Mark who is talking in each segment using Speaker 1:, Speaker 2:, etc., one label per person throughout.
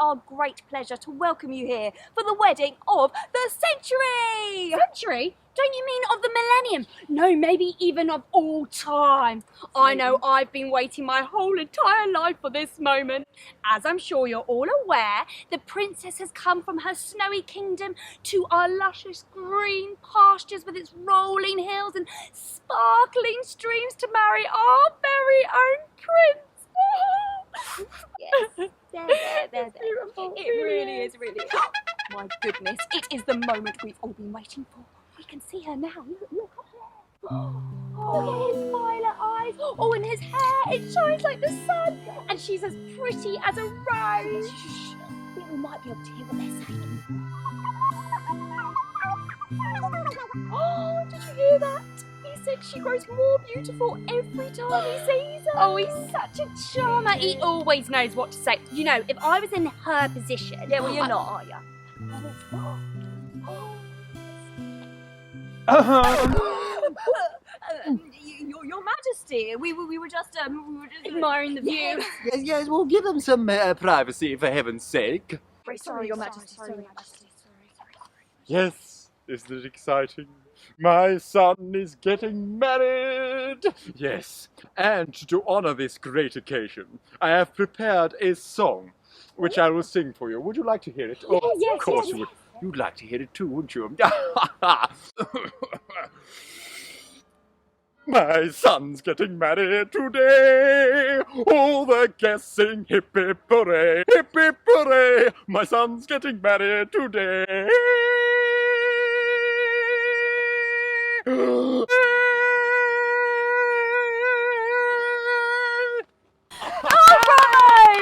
Speaker 1: our great pleasure to welcome you here for the wedding of the century!
Speaker 2: Century? Don't you mean of the millennium? No, maybe even of all time. I know I've been waiting my whole entire life for this moment. As I'm sure you're all aware, the princess has come from her snowy kingdom to our luscious green pastures with its rolling hills and sparkling streams to marry our very own prince.
Speaker 1: Yes, there. It really is. Oh, my goodness, it is the moment we've all been waiting for. We can see her now. Look up there. Oh, his violet eyes. Oh, and his hair, it shines like the sun. And she's as pretty as a rose. Shh. I think we might be able to hear what they're saying. Oh, did you hear that? He said she grows more beautiful every time he sees her.
Speaker 2: Oh, he's such a charmer. He always knows what to say. You know, if I was in her position...
Speaker 1: Yeah, well, you're not, are you? Your Majesty, we were just
Speaker 2: admiring the view.
Speaker 3: Yes, well, give them some privacy, for heaven's sake.
Speaker 1: Sorry, Your Majesty. Sorry.
Speaker 4: Yes, isn't it exciting? My son is getting married! Yes, and to honor this great occasion, I have prepared a song, which I will sing for you. Would you like to hear it?
Speaker 1: Yes,
Speaker 4: of course
Speaker 1: yes.
Speaker 4: you would. You'd like to hear it too, wouldn't you? My son's getting married today. All the guests sing hip hip hooray, hip hip hooray. My son's getting married today.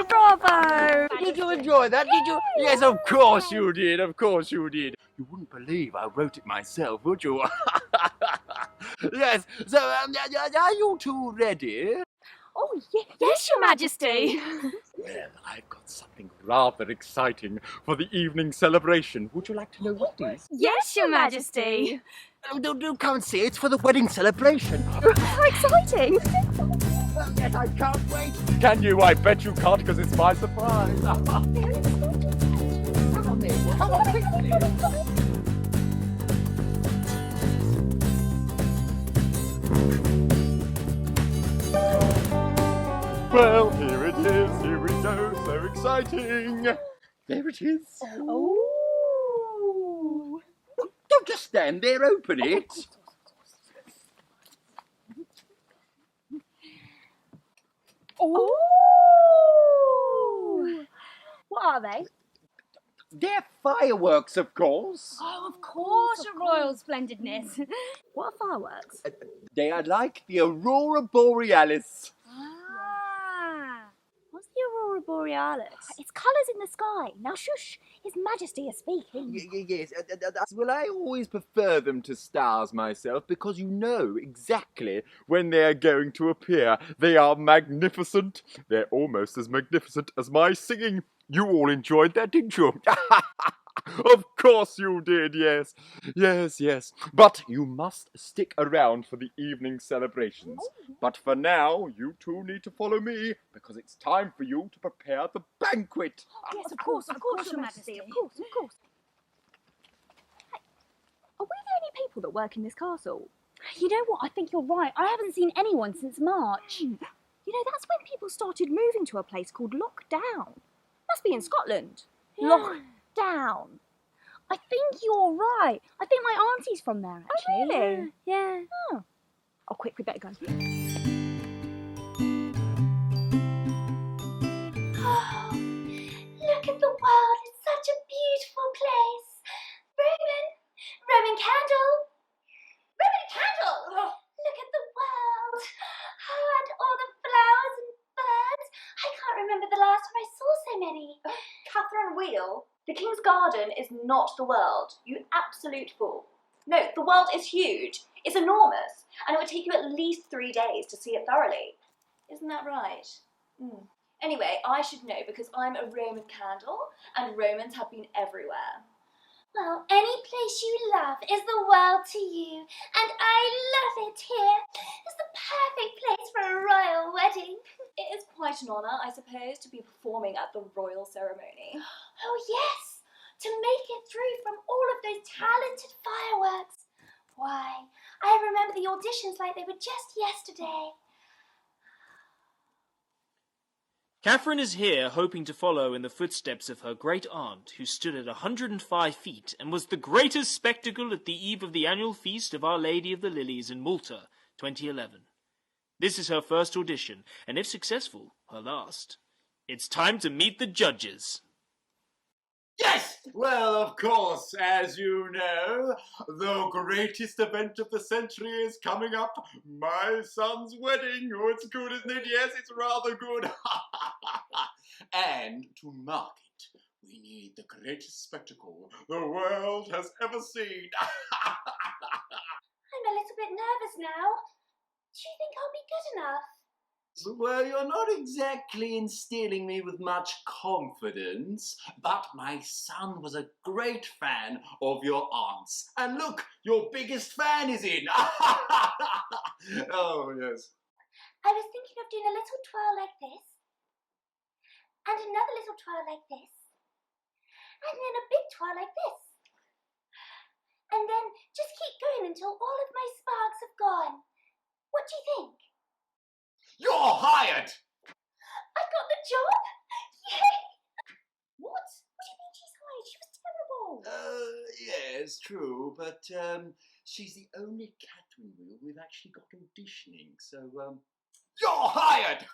Speaker 2: Bravo!
Speaker 3: Did you enjoy that? Did you? Yes, of course you did. Of course you did. You wouldn't believe I wrote it myself, would you? Yes. So, are you two ready?
Speaker 1: Oh,
Speaker 2: Yes, Your Majesty.
Speaker 4: Well, I've got something rather exciting for the evening celebration. Would you like to know what it is?
Speaker 2: Yes, Your Majesty.
Speaker 3: Do come and see. It's for the wedding celebration.
Speaker 1: how exciting!
Speaker 3: Yes, I can't wait.
Speaker 4: Can you? I bet you can't, because it's my surprise.
Speaker 3: Come on, then. Come on, quickly.
Speaker 4: Well, here it is. Here we go. So exciting. There it is.
Speaker 1: Oh.
Speaker 3: Don't just stand there. Open it.
Speaker 1: Oh! What are they?
Speaker 3: They're fireworks, of course.
Speaker 2: Oh, of course, Your Royal Splendidness.
Speaker 1: What are fireworks?
Speaker 3: They are like the Aurora Borealis.
Speaker 1: What's the Aurora Borealis? It's colours in the sky. Now shush, His Majesty is speaking.
Speaker 3: Yes. Well, I always prefer them to stars myself, because you know exactly
Speaker 4: When they are going to appear, they are magnificent. They're almost as magnificent as my singing. You all enjoyed that, didn't you? Of course you did, yes. Yes. But you must stick around for the evening celebrations. But for now, you two need to follow me, because it's time for you to prepare the banquet.
Speaker 1: Yes, of course, Your Majesty, of course. Hey, are we the only people that work in this castle?
Speaker 2: You know what? I think you're right. I haven't seen anyone since March.
Speaker 1: You know, that's when people started moving to a place called Lockdown. Must be in Scotland. Lockdown.
Speaker 2: I think you're right. I think my auntie's from there, actually.
Speaker 1: Oh, really?
Speaker 2: Yeah.
Speaker 1: Oh, quick, we better go.
Speaker 5: Look at the world, it's such a beautiful place. Roman candle. Look at the world. Oh, and all the flowers and birds. I can't remember the last time I saw so many.
Speaker 6: Catherine Wheel, the King's Garden is not the world. You absolute fool. No, the world is huge. It's enormous. And it would take you at least 3 days to see it thoroughly. Isn't that right? Anyway, I should know because I'm a Roman candle and Romans have been everywhere.
Speaker 5: Well, any place you love is the world to you, and I love it here. It's the perfect place for a royal wedding.
Speaker 6: It is quite an honour, I suppose, to be performing at the royal ceremony.
Speaker 5: Oh yes, to make it through from all of those talented fireworks. Why, I remember the auditions like they were just yesterday.
Speaker 7: Catherine is here hoping to follow in the footsteps of her great aunt, who stood at 105 feet and was the greatest spectacle at the eve of the annual feast of Our Lady of the Lilies in Malta, 2011. This is her first audition, and if successful, her last. It's time to meet the judges.
Speaker 3: Yes! Well, of course, as you know, the greatest event of the century is coming up. My son's wedding. Oh, it's good, isn't it? Yes, it's rather good. And to mark it, we need the greatest spectacle the world has ever seen.
Speaker 5: I'm a little bit nervous now. Do you think I'll be good enough?
Speaker 3: Well, you're not exactly instilling me with much confidence, but my son was a great fan of your aunt's. And look, your biggest fan is in. Oh, yes.
Speaker 5: I was thinking of doing a little twirl like this, and another little twirl like this, and then a big twirl like this. And then just keep going until all of my sparks have gone. What do you think?
Speaker 3: You're hired!
Speaker 5: I got the job! Yay! What? What do you mean she's hired? She was terrible.
Speaker 3: Yes, true, but she's the only Catherine Wheel we've actually got auditioning, so you're hired!
Speaker 5: Yay!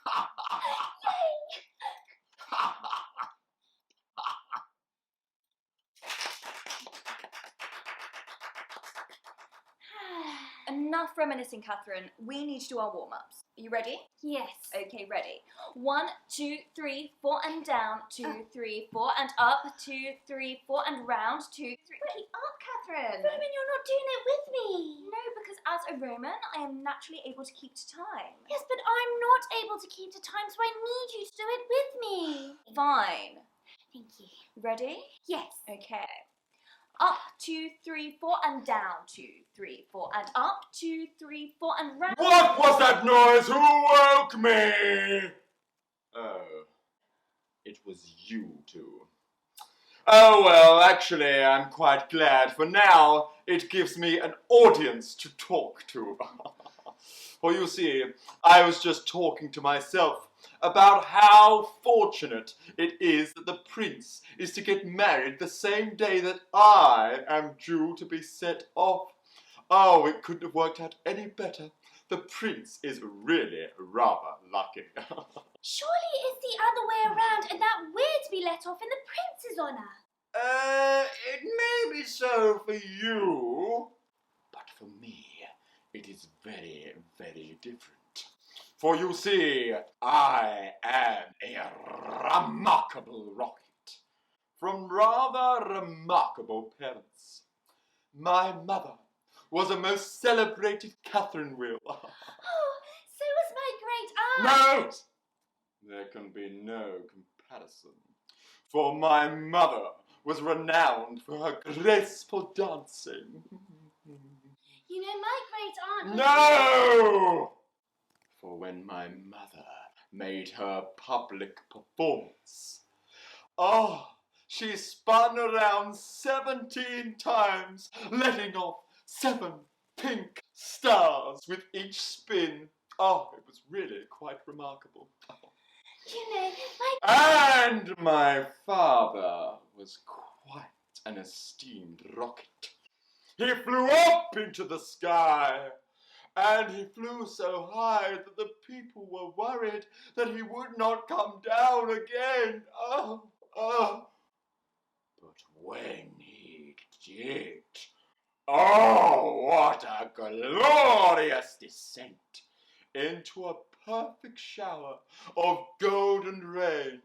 Speaker 6: Enough reminiscing, Catherine. We need to do our warm-ups. Are you ready?
Speaker 5: Yes.
Speaker 6: Okay, ready. 1, 2, 3, 4 and down. 2, 3, 4 and up. 2, 3, 4 and round. 2, 3. Keep up, Catherine.
Speaker 5: Roman, you're not doing it with me.
Speaker 6: No, because as a Roman, I am naturally able to keep to time.
Speaker 5: Yes, but I'm not able to keep to time, so I need you to do it with me.
Speaker 6: Fine.
Speaker 5: Thank you.
Speaker 6: Ready?
Speaker 5: Yes.
Speaker 6: Okay. Up, 2, 3, 4 and down. 2, 3, 4 and up. 2, 3, 4 and round.
Speaker 3: What was that noise? Who woke me? Oh, it was you two. Oh, well, actually, I'm quite glad, for now it gives me an audience to talk to. For you see, I was just talking to myself about how fortunate it is that the prince is to get married the same day that I am due to be set off. Oh, it couldn't have worked out any better. The prince is really rather lucky.
Speaker 5: Surely it's the other way around, and that we're to be let off in the prince's honour.
Speaker 3: It may be so for you, but for me, it is very, very different. For you see, I am a remarkable rocket from rather remarkable parents. My mother was a most celebrated Catherine Wheel.
Speaker 5: Oh, so was my great aunt.
Speaker 3: No! There can be no comparison. For my mother was renowned for her graceful dancing.
Speaker 5: You know, my great aunt...
Speaker 3: No! For when my mother made her public performance, she spun around 17 times, letting off 7 pink stars with each spin. Oh, it was really quite remarkable.
Speaker 5: You know,
Speaker 3: And my father was quite an esteemed rocket. He flew up into the sky, and he flew so high that the people were worried that he would not come down again. But when he did, what a glorious descent into a perfect shower of golden rain.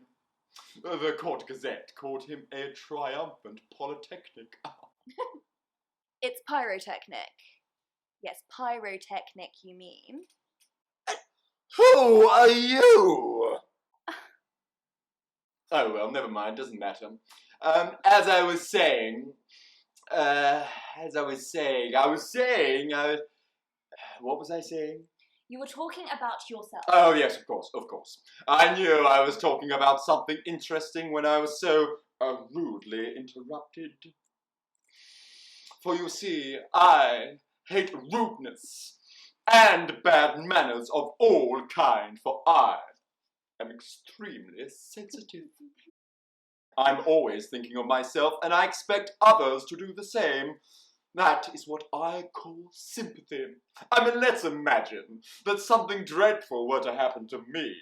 Speaker 3: The Court Gazette called him a triumphant polytechnic.
Speaker 6: It's pyrotechnic. Yes, pyrotechnic, you mean.
Speaker 3: Who are you? Oh, well, never mind, doesn't matter. As I was saying, As I was saying, what was I saying?
Speaker 6: You were talking about yourself.
Speaker 3: Oh, yes, of course. I knew I was talking about something interesting when I was so rudely interrupted. For you see, I hate rudeness and bad manners of all kind, for I am extremely sensitive. I'm always thinking of myself, and I expect others to do the same. That is what I call sympathy. I mean, let's imagine that something dreadful were to happen to me.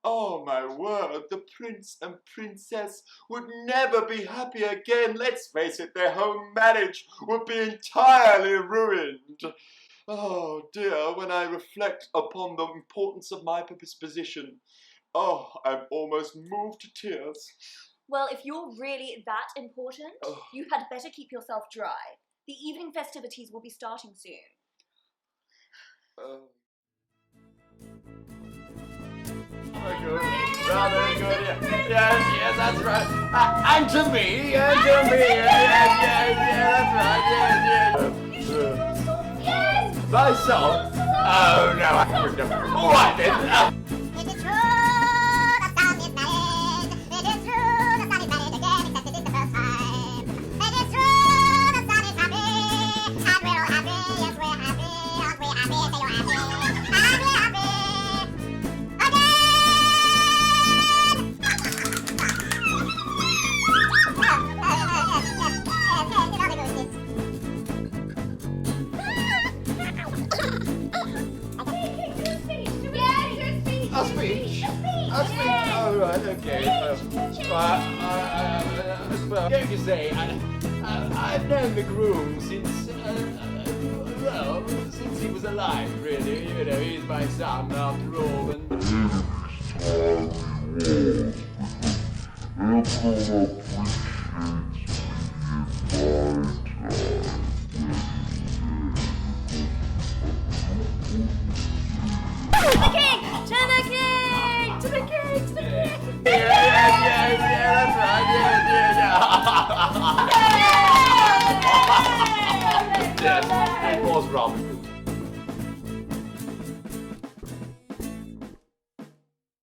Speaker 3: Oh, my word, the prince and princess would never be happy again. Let's face it, their whole marriage would be entirely ruined. Oh, dear, when I reflect upon the importance of my position, oh, I'm almost moved to tears.
Speaker 6: Well, if you're really that important, you had better keep yourself dry. The evening festivities will be starting soon.
Speaker 3: Rather good. Yes, that's right. And to me, yes, yes. Myself? Oh, no, I wouldn't have. What then?
Speaker 5: It is true, the sun is married. It is true, the sun is married again, except it is the first time. It is true, the sun is happy, and we're all happy. Yes, we're happy. Aren't we happy? Say you're happy. And we're happy.
Speaker 3: A speech? Oh, right, okay. Well, I'm going to say, I've known the groom since, since he was alive, really. You know, he's my son, after all, and... Yes, it was rather good.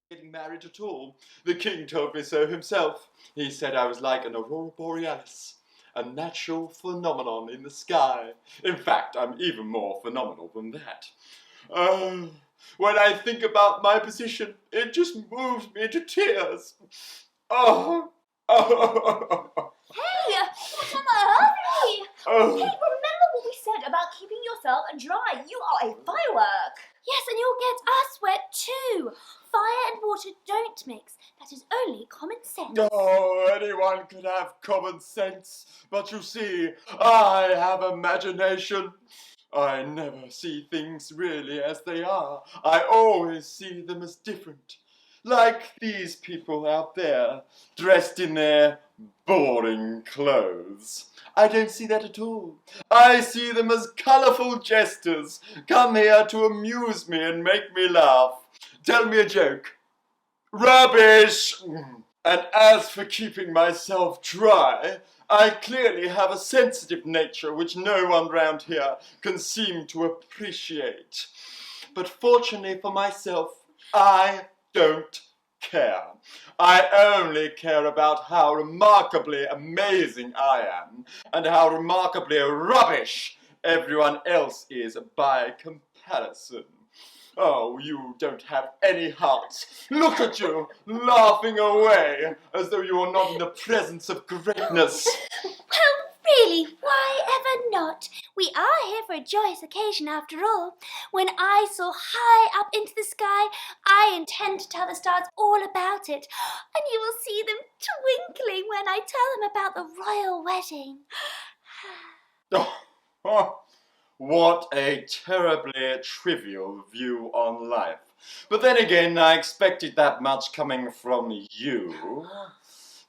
Speaker 3: Getting married at all. The king told me so himself. He said I was like an aurora borealis, a natural phenomenon in the sky. In fact, I'm even more phenomenal than that. When I think about my position, it just moves me to tears. Oh.
Speaker 6: Hey, what's on my hurry? Hey, remember what we said about keeping yourself dry? You are a firework.
Speaker 2: Yes, and you'll get us wet too. Fire and water don't mix. That is only common sense.
Speaker 3: Oh, anyone could have common sense, but you see, I have imagination. I never see things really as they are. I always see them as different. Like these people out there, dressed in their boring clothes. I don't see that at all. I see them as colourful jesters, come here to amuse me and make me laugh. Tell me a joke. Rubbish! And as for keeping myself dry, I clearly have a sensitive nature which no one round here can seem to appreciate. But fortunately for myself, I don't care. I only care about how remarkably amazing I am and how remarkably rubbish everyone else is by comparison. Oh, you don't have any heart. Look at you, laughing away, as though you were not in the presence of greatness.
Speaker 2: Well, really, why ever not? We are here for a joyous occasion after all. When I soar high up into the sky, I intend to tell the stars all about it, and you will see them twinkling when I tell them about the royal wedding.
Speaker 3: What a terribly trivial view on life. But then again, I expected that much coming from you.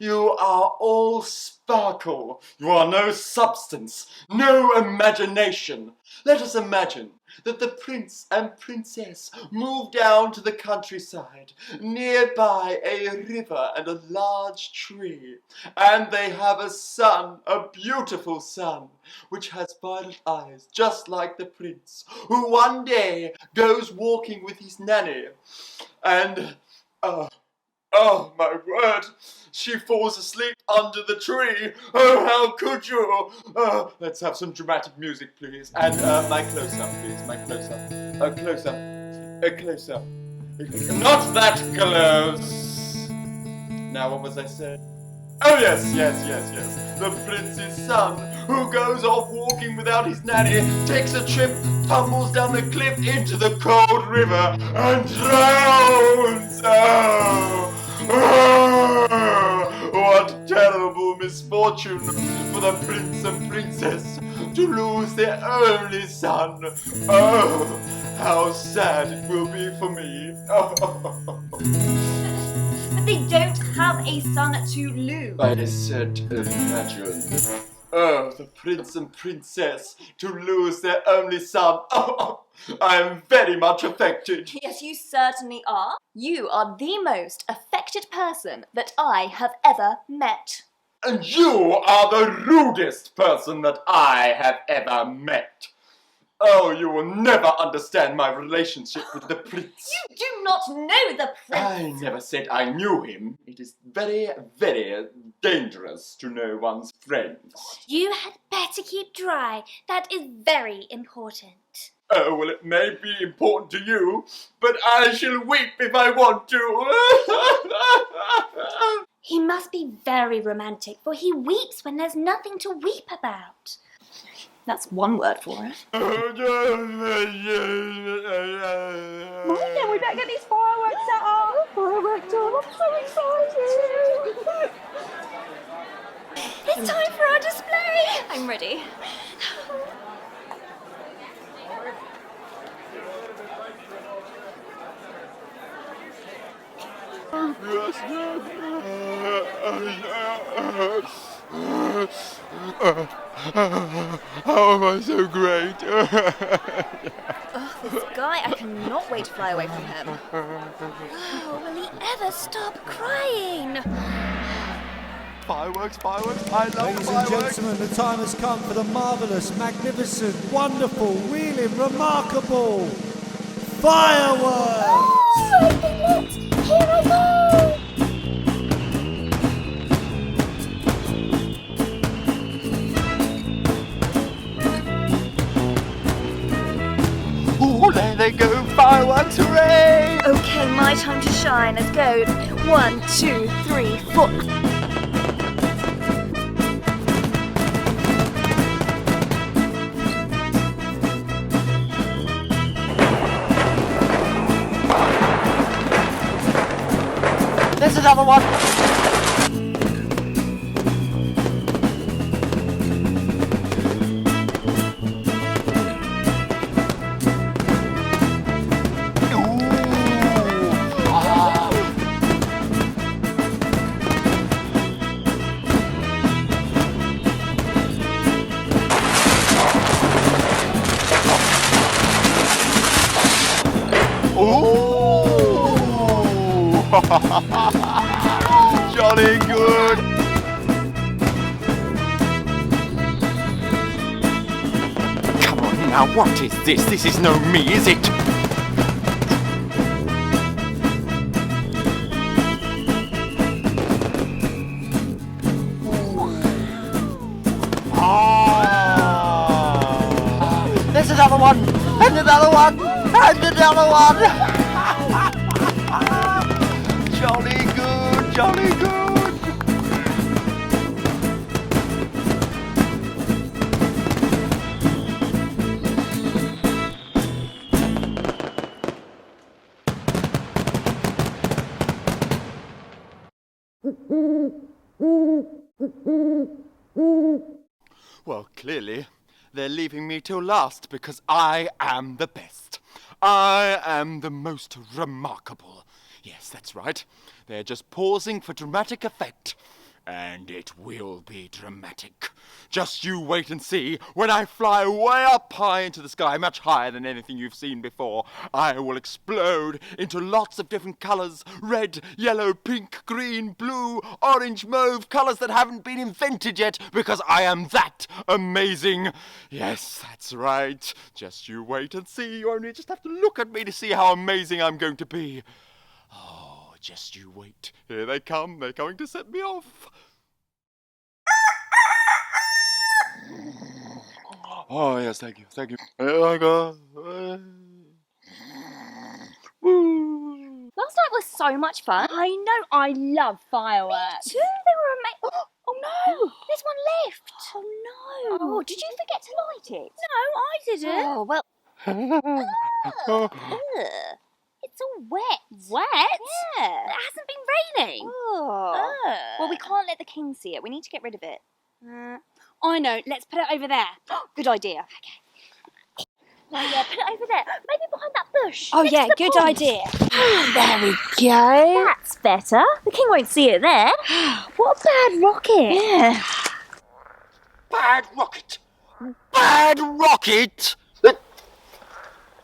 Speaker 3: You are all sparkle. You are no substance, no imagination. Let us imagine that the prince and princess move down to the countryside, nearby a river and a large tree, and they have a son, a beautiful son, which has violet eyes, just like the prince, who one day goes walking with his nanny, and, oh my word, she falls asleep under the tree. Oh, how could you? Let's have some dramatic music, please. And my close-up, please, my close-up. A close-up. A close-up. Not that close. Now, what was I saying? Oh, yes. The prince's son, who goes off walking without his nanny, takes a trip, tumbles down the cliff into the cold river, and drowns. Oh, what terrible misfortune for the prince and princess to lose their only son. Oh, how sad it will be for me.
Speaker 6: But they don't have a son to lose.
Speaker 3: I said imagine. Oh, the prince and princess to lose their only son. Oh, I am very much affected.
Speaker 6: Yes, you certainly are. You are the most affected person that I have ever met.
Speaker 3: And you are the rudest person that I have ever met. Oh, you will never understand my relationship with the prince.
Speaker 6: You do not know the prince.
Speaker 3: I never said I knew him. It is very, very dangerous to know one's friends.
Speaker 5: You had better keep dry. That is very important.
Speaker 3: Oh, well, it may be important to you, but I shall weep if I want to.
Speaker 5: He must be very romantic, for he weeps when there's nothing to weep about.
Speaker 6: That's one word for it.
Speaker 2: Morning, we better get these fireworks set up. Fireworks on, I'm so excited.
Speaker 5: It's time for our display.
Speaker 6: I'm ready.
Speaker 4: How am I so great?
Speaker 6: This guy, I cannot wait to fly away from him.
Speaker 5: Oh, will he ever stop crying?
Speaker 4: Fireworks, I love
Speaker 8: Ladies and
Speaker 4: fireworks.
Speaker 8: gentlemen, the time has come for the marvellous, magnificent, wonderful, wheeling, remarkable fireworks!
Speaker 5: Oh, I've been lit. Here I go.
Speaker 4: Oh, there they go, fireworks, hooray!
Speaker 6: Okay, my time to shine. Let's go. 1, 2, 3, 4.
Speaker 3: There's another one.
Speaker 4: Jolly good!
Speaker 3: Come on now, what is this? This is no me, is it? There's another one! And another one! And another one! Jolly good, jolly good! Well, clearly, they're leaving me till last because I am the best. I am the most remarkable. Yes, that's right. They're just pausing for dramatic effect.
Speaker 4: And it will be dramatic. Just you wait and see. When I fly way up high into the sky, much higher than anything you've seen before, I will explode into lots of different colours. Red, yellow, pink, green, blue, orange, mauve, colours that haven't been invented yet, because I am that amazing. Yes, that's right. Just you wait and see. You only just have to look at me to see how amazing I'm going to be. Oh, just you wait. Here they come. They're going to set me off. Oh, yes, thank you. Here I go. Woo.
Speaker 1: Last night was so much fun.
Speaker 2: I know, I love fireworks.
Speaker 1: Too, they were amazing. Oh no, there's one left.
Speaker 2: Oh no.
Speaker 1: Oh, did you forget to light it?
Speaker 2: No, I didn't.
Speaker 1: Oh, well. Ugh. It's all wet.
Speaker 2: Wet?
Speaker 1: Yeah.
Speaker 2: It hasn't been raining.
Speaker 1: Oh.
Speaker 2: Ugh.
Speaker 1: Well, we can't let the king see it. We need to get rid of it.
Speaker 2: I know, let's put it over there.
Speaker 1: Good idea. Okay. Now, yeah, put it over there. Maybe behind that bush.
Speaker 2: Oh
Speaker 1: next
Speaker 2: yeah,
Speaker 1: to the
Speaker 2: good
Speaker 1: pond.
Speaker 2: idea. There we go.
Speaker 1: That's better. The king won't see it there. What a bad rocket.
Speaker 2: Yeah.
Speaker 4: Bad rocket! Bad rocket!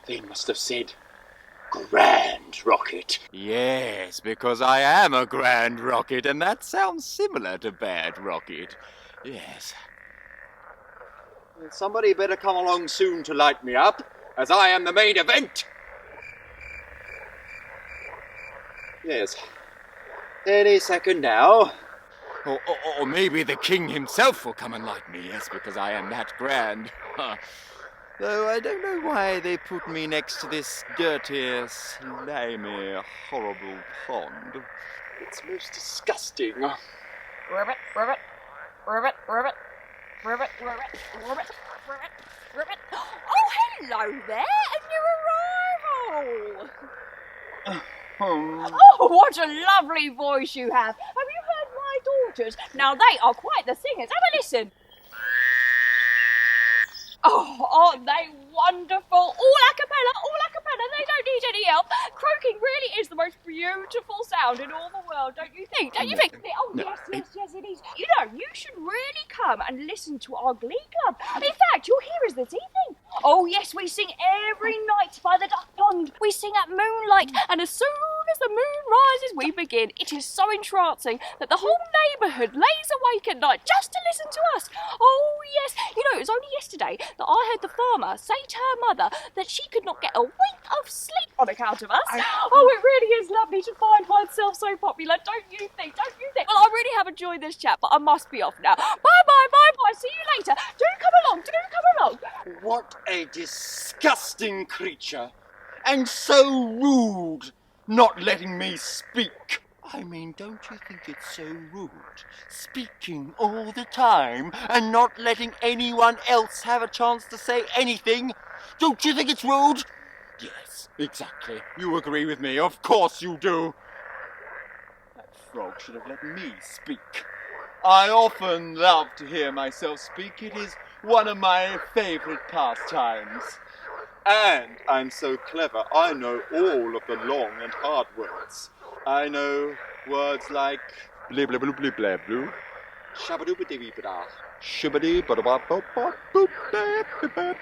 Speaker 4: They must have said grand rocket. Yes, because I am a grand rocket, and that sounds similar to bad rocket. Yes. Somebody better come along soon to light me up, as I am the main event. Yes. Any second now. Or maybe the king himself will come and light me, yes, because I am that grand. Though I don't know why they put me next to this dirty, slimy, horrible pond. It's most disgusting.
Speaker 1: Ribbit, ribbit, ribbit, ribbit, ribbit, ribbit, ribbit, ribbit, ribbit. Oh, hello there, a new arrival. Oh, what a lovely voice you have. Have you heard my daughters? Now, they are quite the singers. Have a listen. Oh, aren't they wonderful? All a cappella, they don't need any help. Croaking really is the most beautiful sound in all the world, don't you think? Don't you think? Oh,
Speaker 4: No.
Speaker 1: yes, it is. You know, you should really come and listen to our glee club. In fact, you'll hear us this evening. Oh, yes, we sing every night by the duck pond. We sing at moonlight, and as soon as the moon rises, we begin. It is so entrancing that the whole neighbourhood lays awake at night just to listen to us. Oh, yes. You know, it was only yesterday that I heard the farmer say to her mother that she could not get a wink of sleep on account of us. Oh, it really is lovely to find oneself so popular, don't you think? Well, I really have enjoyed this chat, but I must be off now. Bye. See you later. Do come along.
Speaker 4: What a disgusting creature. And so rude, not letting me speak. I mean, don't you think it's so rude? Speaking all the time and not letting anyone else have a chance to say anything? Don't you think it's rude? Yes, exactly. You agree with me. Of course you do. That frog should have let me speak. I often love to hear myself speak. It is one of my favourite pastimes. And I'm so clever, I know all of the long and hard words. I know words like blah blah blah blah blah blah, shabadoo-ba-dee-bee-ba-da, shibadee-ba-da-ba-ba-ba-boop-ba-ba-ba.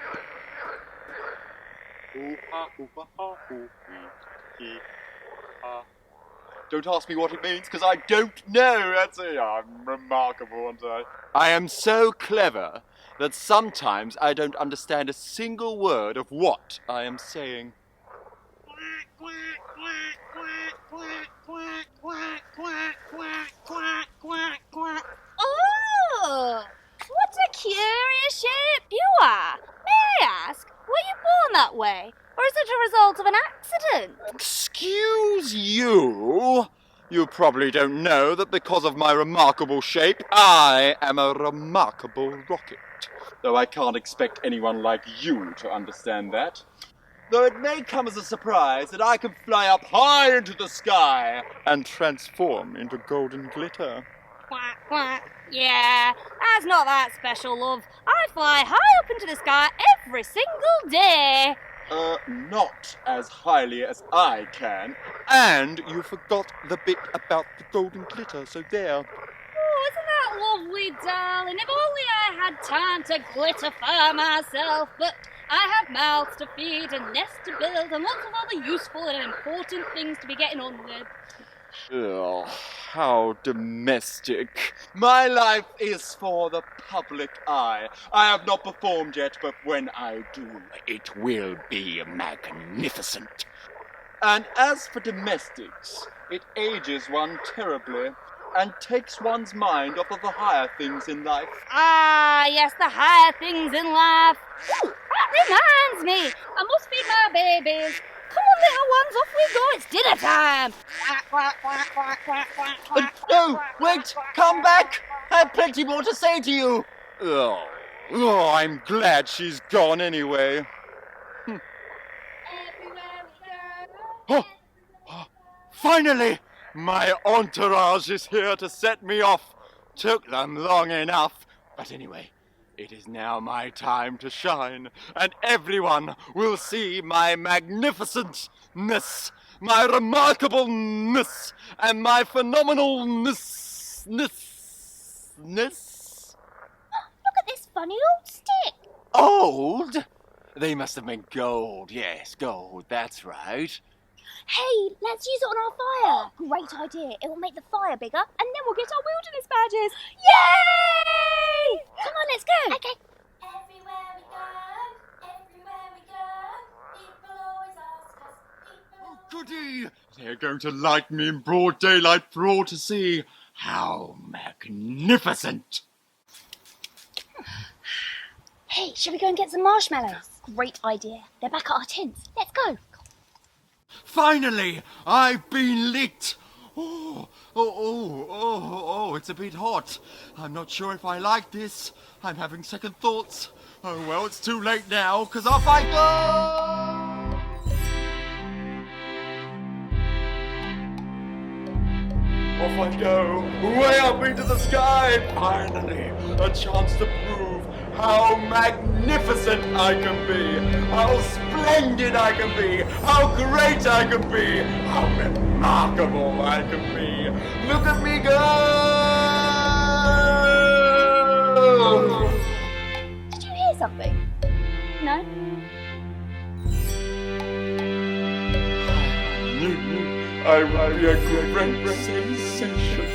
Speaker 4: Ooh-ha-ooh-ha-ooh-hee-hee-ha. Don't ask me what it means, because I don't know. That's it. I'm remarkable, aren't I? I am so clever that sometimes I don't understand a single word of what I am saying.
Speaker 2: Oh, what a curious shape you are. May I ask, were you born that way? Or is it a result of an accident?
Speaker 4: Excuse you? You probably don't know that because of my remarkable shape, I am a remarkable rocket. Though I can't expect anyone like you to understand that. Though it may come as a surprise that I can fly up high into the sky and transform into golden glitter.
Speaker 2: Quack, quack. Yeah, that's not that special, love. I fly high up into the sky every single day.
Speaker 4: Not as highly as I can. And you forgot the bit about the golden glitter, so there.
Speaker 2: Oh, isn't lovely, darling. If only I had time to glitterify myself, but I have mouths to feed, a nest to build, and lots of other useful and important things to be getting on with.
Speaker 4: Ugh, how domestic. My life is for the public eye. I have not performed yet, but when I do, it will be magnificent. And as for domestics, it ages one terribly and takes one's mind off of the higher things in life.
Speaker 2: Ah, yes, the higher things in life. Ooh, that reminds me, I must feed my babies. Come on, little ones, off we go. It's dinner time.
Speaker 9: No, wait, come back. I have plenty more to say to you.
Speaker 4: Oh, I'm glad she's gone anyway. Oh, finally! My entourage is here to set me off. Took them long enough. But anyway, it is now my time to shine, and everyone will see my magnificentness, my remarkableness, and my phenomenalness.
Speaker 5: Look at this funny old stick.
Speaker 4: Old? They must have been gold. Yes, gold, that's right.
Speaker 5: Hey, let's use it on our fire. Great idea. It will make the fire bigger, and then we'll get our wilderness badges. Yay! Come on, let's go. Okay. Everywhere we go, people always ask us.
Speaker 4: Oh, goody! They're going to light me in broad daylight for all to see. How magnificent!
Speaker 5: Hey, shall we go and get some marshmallows? Great idea. They're back at our tents. Let's go.
Speaker 4: Finally, I've been lit. Oh, it's a bit hot. I'm not sure if I like this. I'm having second thoughts. Oh, well, it's too late now, 'cause off I go! Off I go, way up into the sky. Finally, a chance to prove how magnificent I can be, how splendid I can be, how great I can be, how remarkable I can be. Look at me go!
Speaker 5: Did you hear something? No?
Speaker 4: I would be a great sensation.